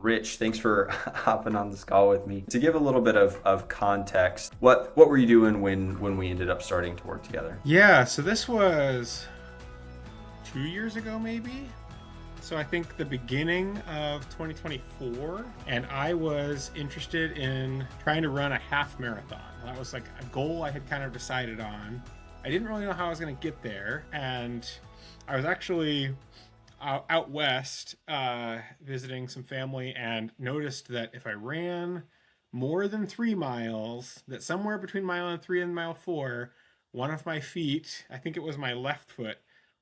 Rich, thanks for hopping on this call with me. To give a little bit of context, what were you doing when we ended up starting to work together? Yeah, so this was 2 years ago, maybe. So I think the beginning of 2024, and I was interested in trying to run a half marathon. That was like a goal I had kind of decided on. I didn't really know how I was going to get there, and I was actually out west visiting some family and noticed that if I ran more than 3 miles, that somewhere between mile and three and mile four, one of my feet, I think it was my left foot,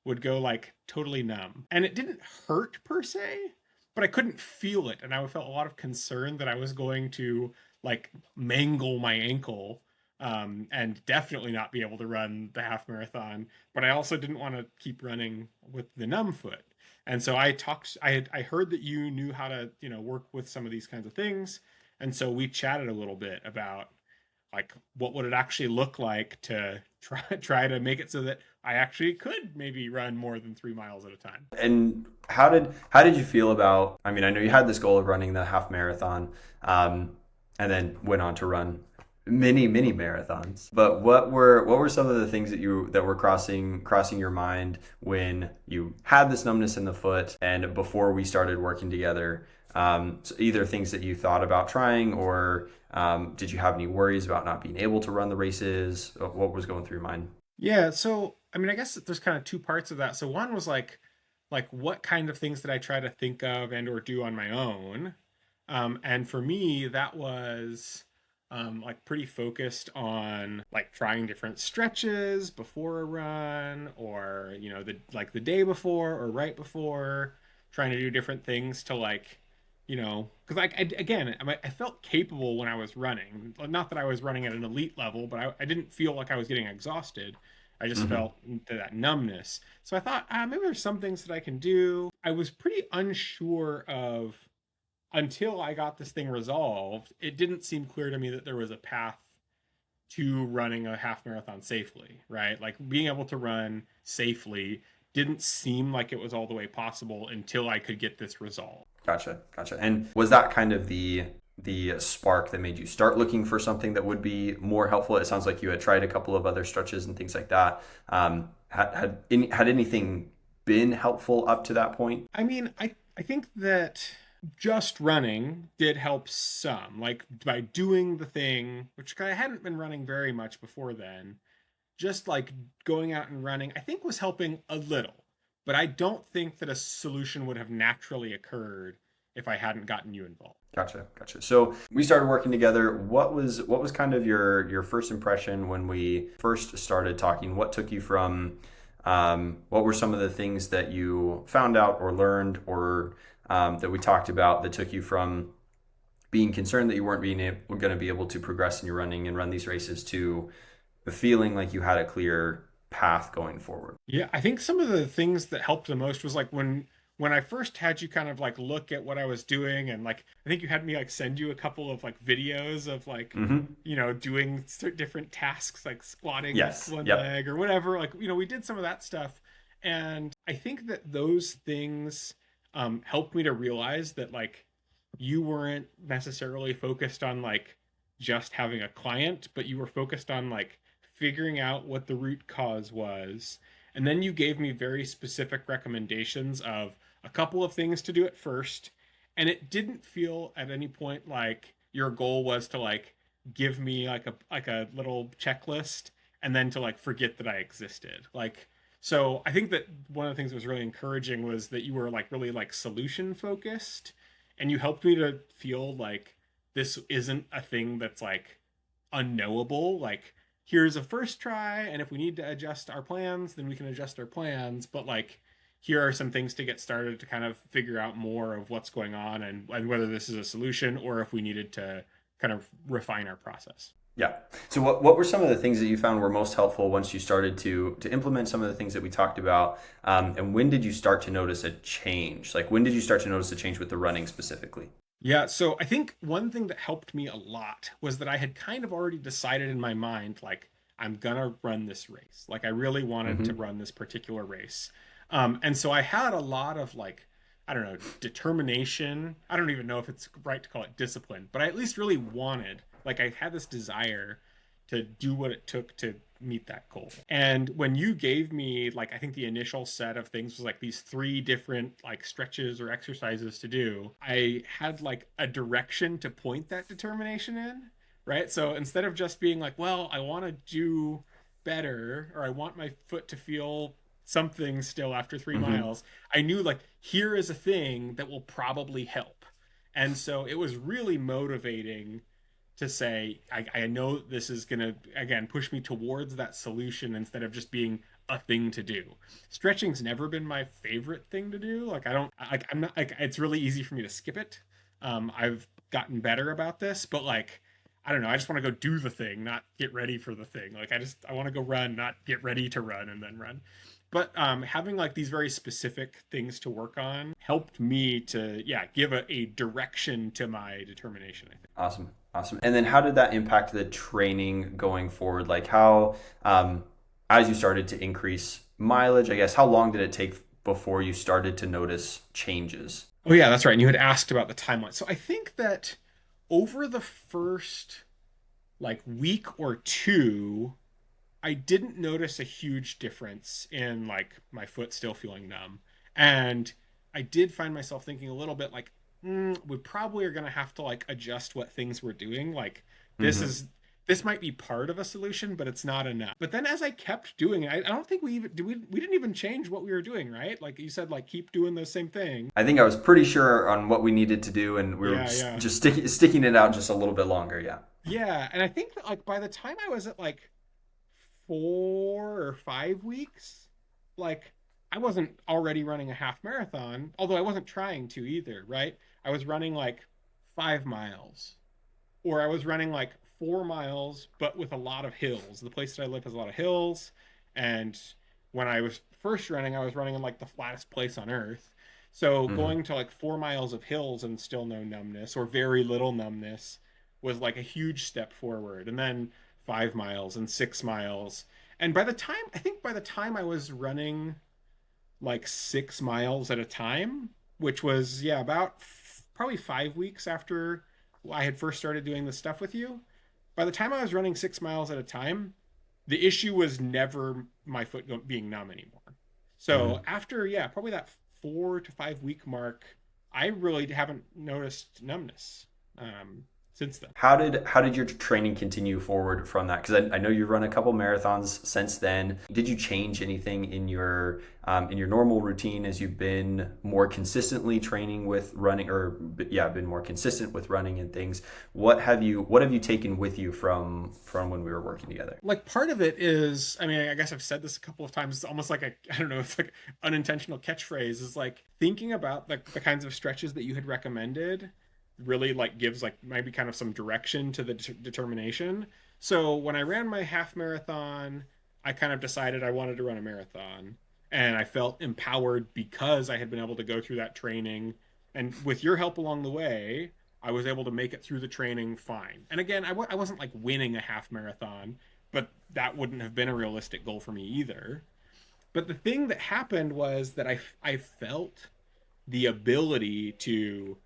would go like totally numb. And it didn't hurt per se, but I couldn't feel it. And I felt a lot of concern that I was going to like mangle my ankle and definitely not be able to run the half marathon. But I also didn't want to keep running with the numb foot. And so I heard that you knew how to, work with some of these kinds of things. And so we chatted a little bit about like what would it actually look like to try to make it so that I actually could maybe run more than 3 miles at a time. And how did you feel about? I mean, I know you had this goal of running the half marathon, and then went on to run many marathons. But what were some of the things that were crossing your mind when you had this numbness in the foot and before we started working together? So either things that you thought about trying, or did you have any worries about not being able to run the races? What was going through your mind? Yeah, so I mean, I guess there's kind of two parts of that. So one was like what kind of things did I try to think of and or do on my own? And for me, that was like pretty focused on like trying different stretches before a run, or the day before or right before, trying to do different things to because like again, I felt capable when I was running. Not that I was running at an elite level, but I didn't feel like I was getting exhausted. I just Hmm. felt that numbness. So I thought, maybe there's some things that I can do. I was pretty unsure of until I got this thing resolved. It didn't seem clear to me that there was a path to running a half marathon safely, right? Like being able to run safely didn't seem like it was all the way possible until I could get this resolved. Gotcha. And was that kind of the spark that made you start looking for something that would be more helpful? It sounds like you had tried a couple of other stretches and things like that. Had anything been helpful up to that point? I mean, I think that just running did help some, like by doing the thing, which I hadn't been running very much before then. Just like going out and running, I think was helping a little, but I don't think that a solution would have naturally occurred if I hadn't gotten you involved. Gotcha. So we started working together. What was kind of your first impression when we first started talking? What took you from what were some of the things that you found out or learned, or that we talked about, that took you from being concerned that you weren't going to be able to progress in your running and run these races to feeling like you had a clear path going forward? Yeah, I think some of the things that helped the most was like when I first had you kind of like look at what I was doing, and like I think you had me like send you a couple of like videos of like Hmm. doing different tasks like squatting with Yes. one Yep. leg or whatever. Like we did some of that stuff, and I think that those things helped me to realize that like you weren't necessarily focused on like just having a client, but you were focused on like figuring out what the root cause was. And then you gave me very specific recommendations of a couple of things to do at first. And it didn't feel at any point like your goal was to like give me like a little checklist and then to like forget that I existed. Like so I think that one of the things that was really encouraging was that you were like really like solution focused, and you helped me to feel like this isn't a thing that's like unknowable. Like here's a first try, and if we need to adjust our plans, then we can adjust our plans. But like here are some things to get started to kind of figure out more of what's going on, and whether this is a solution or if we needed to kind of refine our process. Yeah. So what were some of the things that you found were most helpful once you started to implement some of the things that we talked about? And when did you start to notice a change? Like when did you start to notice a change with the running specifically? Yeah, so I think one thing that helped me a lot was that I had kind of already decided in my mind, like, I'm gonna run this race. Like, I really wanted to Hmm. run this particular race. And so I had a lot of like I don't know, determination. I don't even know if it's right to call it discipline, but I at least really wanted, like, I had this desire to do what it took to meet that goal. And when you gave me, like, I think the initial set of things was like these three different, like, stretches or exercises to do, I had like a direction to point that determination in, right? So instead of just being like, well, I want to do better, or I want my foot to feel something still after 3 miles, I knew like here is a thing that will probably help. And so it was really motivating to say, I know this is going to, again, push me towards that solution instead of just being a thing to do. Stretching's never been my favorite thing to do. Like, I don't, like, I'm not, like, it's really easy for me to skip it. I've gotten better about this, but like, I don't know. I just want to go do the thing, not get ready for the thing. Like, I want to go run, not get ready to run and then run. But having like these very specific things to work on helped me to, yeah, give a direction to my determination, I think. Awesome. Awesome. And then how did that impact the training going forward? Like how, as you started to increase mileage, I guess, how long did it take before you started to notice changes? Oh, yeah, that's right. And you had asked about the timeline. So I think that over the first like week or two, I didn't notice a huge difference in like my foot still feeling numb. And I did find myself thinking a little bit like, we probably are going to have to like adjust what things we're doing. Like this Hmm. is this might be part of a solution, but it's not enough. But then as I kept doing it, I don't think we even we didn't even change what we were doing, right? Like you said, like keep doing the same thing. I think I was pretty sure on what we needed to do, and we were Yeah, yeah. just sticking it out just a little bit longer. Yeah. Yeah, and I think that like by the time I was at like 4 or 5 weeks, like I wasn't already running a half marathon, although I wasn't trying to either, right? I was running like 5 miles, or I was running like 4 miles, but with a lot of hills. The place that I live has a lot of hills, and when I was first running, I was running in like the flattest place on earth. So Hmm. going to like 4 miles of hills and still no numbness or very little numbness was like a huge step forward. And then 5 miles and 6 miles. And by the time, I think by the time I was running like 6 miles at a time, which was, yeah, about probably 5 weeks after I had first started doing this stuff with you, by the time I was running 6 miles at a time, the issue was never my foot being numb anymore. So Hmm. after, yeah, probably that 4 to 5 week mark, I really haven't noticed numbness since then. How did your training continue forward from that? Because I know you've run a couple marathons since then. Did you change anything in your normal routine as you've been more consistently training with running, or yeah, been more consistent with running and things? What have you taken with you from when we were working together? Like part of it is, I mean, I guess I've said this a couple of times. It's almost like I don't know, it's like unintentional catchphrase is like thinking about like the kinds of stretches that you had recommended really like gives like maybe kind of some direction to the determination. So when I ran my half marathon, I kind of decided I wanted to run a marathon, and I felt empowered because I had been able to go through that training, and with your help along the way, I was able to make it through the training fine. And again, I wasn't like winning a half marathon, but that wouldn't have been a realistic goal for me either. But the thing that happened was that I felt the ability to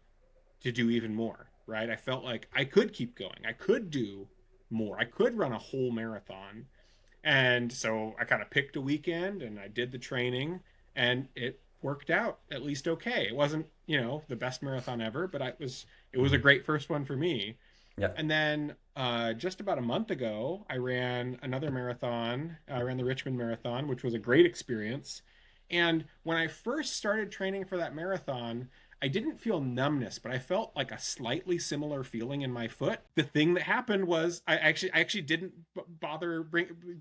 do even more, right? I felt like I could keep going. I could do more. I could run a whole marathon. And so I kind of picked a weekend and I did the training, and it worked out at least okay. It wasn't, the best marathon ever, but it was a Hmm. great first one for me. Yeah. And then just about a month ago, I ran another marathon. I ran the Richmond Marathon, which was a great experience. And when I first started training for that marathon, I didn't feel numbness, but I felt like a slightly similar feeling in my foot. The thing that happened was I actually didn't bother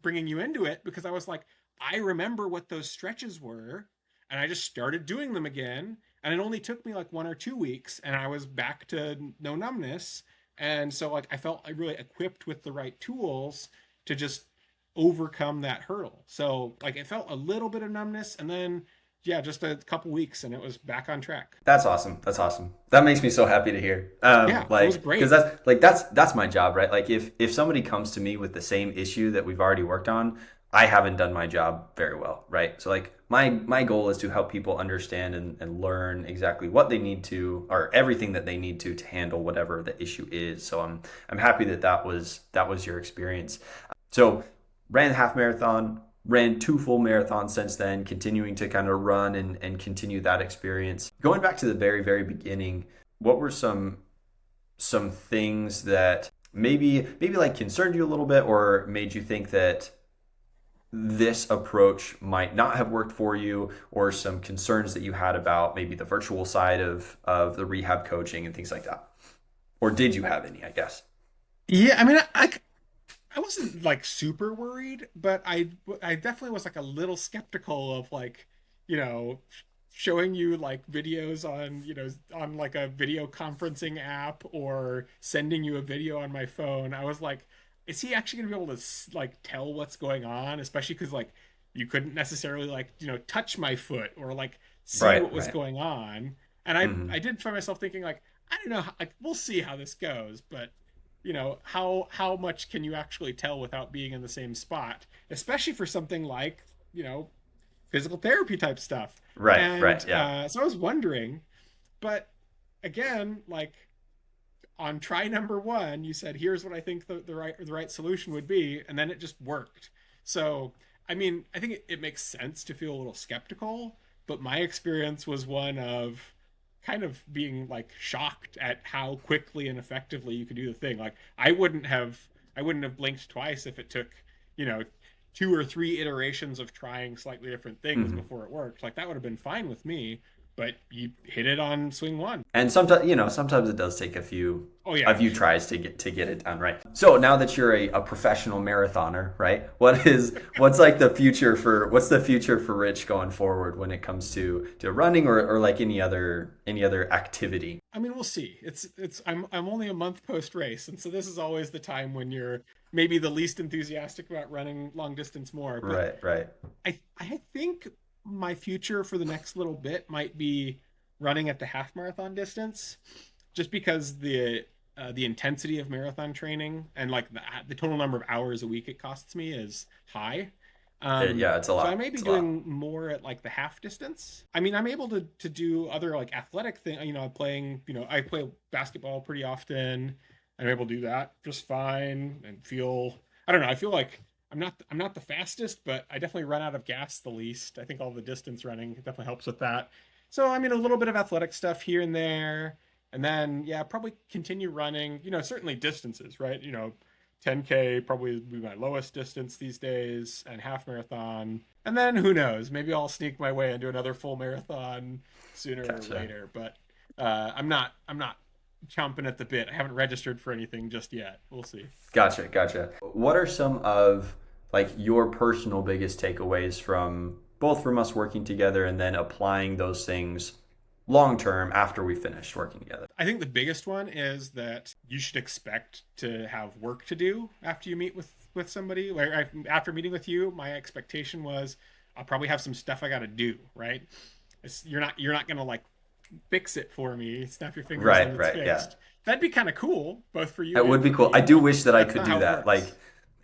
bringing you into it because I was like, I remember what those stretches were, and I just started doing them again. And it only took me like 1 or 2 weeks, and I was back to no numbness. And so like I felt like really equipped with the right tools to just overcome that hurdle. So like it felt a little bit of numbness, and then yeah, just a couple weeks and it was back on track. That's awesome. That's awesome. That makes me so happy to hear. Yeah, it was Because great. that's my job, right? Like if somebody comes to me with the same issue that we've already worked on, I haven't done my job very well, right? So like my goal is to help people understand and learn exactly what they need to, or everything that they need to handle whatever the issue is. So I'm happy that that was your experience. So ran the half marathon, ran 2 full marathons since then, continuing to kind of run and continue that experience. Going back to the very, very beginning, what were some things that maybe like concerned you a little bit or made you think that this approach might not have worked for you, or some concerns that you had about maybe the virtual side of the rehab coaching and things like that? Or did you have any, I guess? Yeah, I mean, I wasn't like super worried, but I definitely was like a little skeptical of like, you know, showing you like videos on, on like a video conferencing app or sending you a video on my phone. I was like, is he actually gonna be able to like tell what's going on? Especially because like you couldn't necessarily like, touch my foot or like see Right, what was right. going on. And I Hmm. did find myself thinking like, I don't know, like we'll see how this goes, but how much can you actually tell without being in the same spot, especially for something like physical therapy type stuff. Right, right, And yeah. so I was wondering, but again, like on try number one, you said, "Here's what I think the right solution would be," and then it just worked. So, I mean, I think it makes sense to feel a little skeptical, but my experience was one of kind of being like shocked at how quickly and effectively you could do the thing. Like I wouldn't have blinked twice if it took, you know, 2 or 3 iterations of trying slightly different things Hmm. before it worked. Like that would have been fine with me, but you hit it on swing one. And sometimes it does take Oh a yeah, for few sure. tries to get it done right. So now that you're a professional marathoner, right? What's the future for Rich going forward when it comes to running, or like any other activity? I mean, we'll see. I'm only a month post race, and so this is always the time when you're maybe the least enthusiastic about running long distance more. But Right, right. I think my future for the next little bit might be running at the half marathon distance, just because the intensity of marathon training and like the total number of hours a week it costs me is high. Yeah, it's a So I lot. may be It's a lot. doing more at like the half distance. I mean, I'm able to do other like athletic thing. I play basketball pretty often. I'm able to do that just fine and feel. I don't know. I feel like I'm not the fastest, but I definitely run out of gas the least. I think all the distance running definitely helps with that. So I mean, a little bit of athletic stuff here and there, and then yeah, probably continue running. Certainly distances, right? 10K probably would be my lowest distance these days, and half marathon. And then who knows? Maybe I'll sneak my way into another full marathon sooner or Gotcha. later. But I'm not chomping at the bit. I haven't registered for anything just yet. We'll see. Gotcha, gotcha. What are some of like your personal biggest takeaways from both from us working together and then applying those things long term after we finished working together? I think the biggest one is that you should expect to have work to do after you meet with somebody. After meeting with you, my expectation was I'll probably have some stuff I got to do. Right? You're not gonna like fix it for me. Snap your fingers and Right, it's right, yeah. fixed. That'd be kind of cool, both for you It would and be for cool. I me. do But wish that I that's could not do how it that. Like works.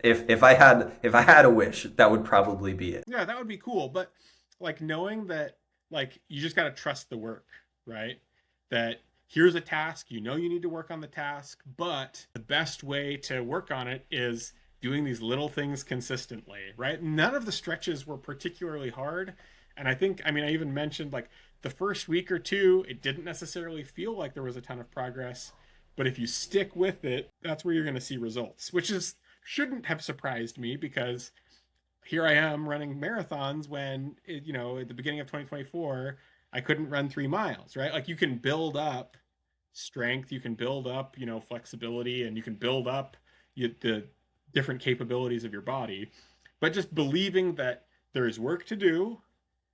if I had a wish, that would probably be it. Yeah, that would be cool. But like knowing that, like you just got to trust the work, right? That here's a task, you need to work on the task, but the best way to work on it is doing these little things consistently, right? None of the stretches were particularly hard. And I mean, I even mentioned like the first week or two, it didn't necessarily feel like there was a ton of progress. But if you stick with it, that's where you're going to see results, which is shouldn't have surprised me because here I am running marathons when at the beginning of 2024 I couldn't run 3 miles, right? Like you can build up strength, you can build up flexibility, and you can build up the different capabilities of your body, but just believing that there is work to do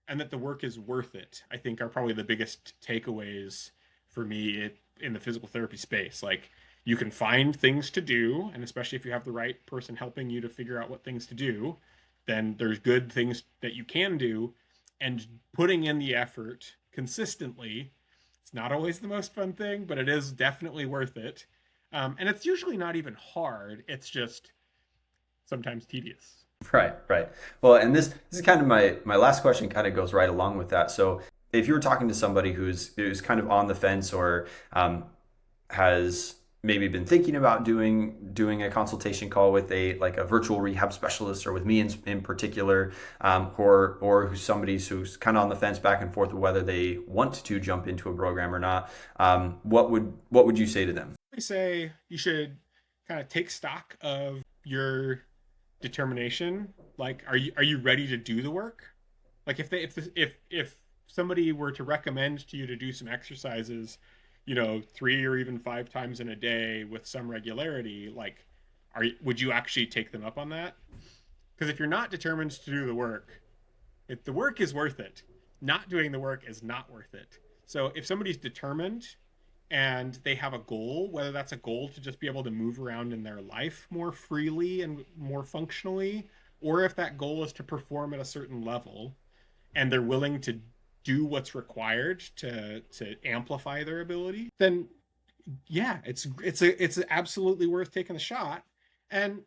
and that the work is worth it, I think are probably the biggest takeaways for me in the physical therapy space. Like you can find things to do, and especially if you have the right person helping you to figure out what things to do, then there's good things that you can do, and putting in the effort consistently. It's not always the most fun thing, but it is definitely worth it. And it's usually not even hard. It's just sometimes tedious. Right, right. Well, and this is kind of my last question kind of goes right along with that. So if you were talking to somebody who's kind of on the fence or has maybe been thinking about doing a consultation call with a virtual rehab specialist or with me in particular, or who's somebody who's kind of on the fence back and forth of whether they want to jump into a program or not, what would you say to them? I say you should kind of take stock of your determination. Like, are you ready to do the work? Like, if somebody were to recommend to you to do some exercises, 3 or even 5 times in a day with some regularity, like, would you actually take them up on that? Because if you're not determined to do the work, if the work is worth it, not doing the work is not worth it. So if somebody's determined and they have a goal, whether that's a goal to just be able to move around in their life more freely and more functionally, or if that goal is to perform at a certain level and they're willing to do what's required to amplify their ability, then yeah, it's absolutely worth taking the shot. And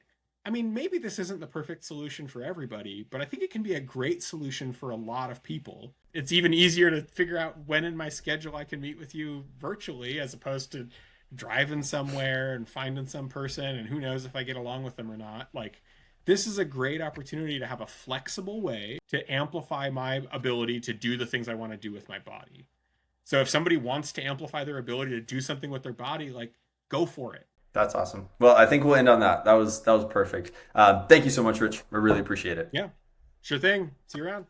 I mean, maybe this isn't the perfect solution for everybody, but I think it can be a great solution for a lot of people. It's even easier to figure out when in my schedule I can meet with you virtually as opposed to driving somewhere and finding some person and who knows if I get along with them or not. Like, this is a great opportunity to have a flexible way to amplify my ability to do the things I want to do with my body. So if somebody wants to amplify their ability to do something with their body, like, go for it. That's awesome. Well, I think we'll end on that. That was perfect. Thank you so much, Rich. I really appreciate it. Yeah, sure thing. See you around.